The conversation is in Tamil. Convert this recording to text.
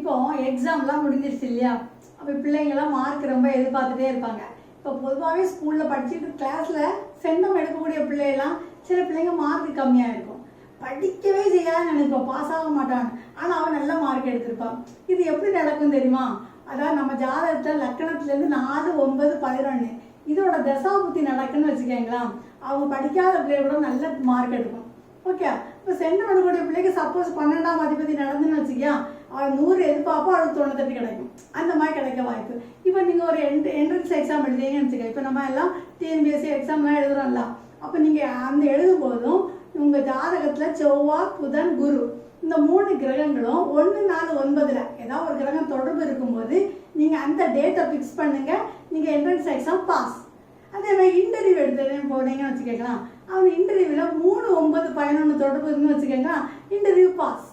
இப்போ எக்ஸாம்லாம் முடிஞ்சிருச்சு இல்லையா? அப்போ பிள்ளைங்களாம் மார்க் ரொம்ப எதிர்பார்த்துட்டே இருப்பாங்க. இப்போ பொதுவாகவே ஸ்கூலில் படிச்சுட்டு கிளாஸில் சென்டம் எடுக்கக்கூடிய பிள்ளைகள்லாம் சில பிள்ளைங்க மார்க் கம்மியாக இருக்கும். படிக்கவே செய்யாதுன்னு நினைப்போம், பாஸ் ஆக மாட்டான். ஆனால் அவன் நல்ல மார்க் எடுத்திருப்பான். இது எப்படி நடக்கும் தெரியுமா? அதாவது நம்ம ஜாதகத்தில் லக்கணத்துலேருந்து 4, 9, 11 இதோட தசாபுத்தி நடக்குன்னு வச்சுக்கோங்களா, அவங்க படிக்காத பிள்ளைய கூட நல்ல மார்க் எடுக்கும். ஓகே, இப்போ சென்டம் எடுக்கக்கூடிய பிள்ளைக்கு சப்போஸ் 12ஆம் அதிபதி நடந்துன்னு வச்சுக்கியா, அவன் 100 எதிர்பார்ப்போ அவளுக்கு 98 கிடைக்கும். அந்த மாதிரி கிடைக்க வாய்ப்பு. இப்போ நீங்கள் ஒரு என்ட்ரன்ஸ் எக்ஸாம் எழுதுறீங்கன்னு வச்சுக்க, இப்போ நம்ம எல்லாம் டிஎன்பிஎஸ்சி எக்ஸாம்லாம் எழுதுறோம்ல, அப்போ நீங்கள் அந்த எழுதும் போதும் உங்கள் ஜாதகத்தில் செவ்வாய், புதன், குரு இந்த 3 கிரகங்களும் 1, 4, 9 ஏதாவது ஒரு கிரகம் தொடர்பு இருக்கும்போது நீங்கள் அந்த டேட்டை ஃபிக்ஸ் பண்ணுங்கள், நீங்கள் என்ட்ரன்ஸ் எக்ஸாம் பாஸ். அதே மாதிரி இன்டர்வியூ எடுத்துன்னு போனீங்கன்னு வச்சுக்கலாம், அவங்க இன்டர்வியூவில் 3, 9, 11 தொடர்பு இருக்குன்னு வச்சுக்கோங்களா, இன்டர்வியூ பாஸ்.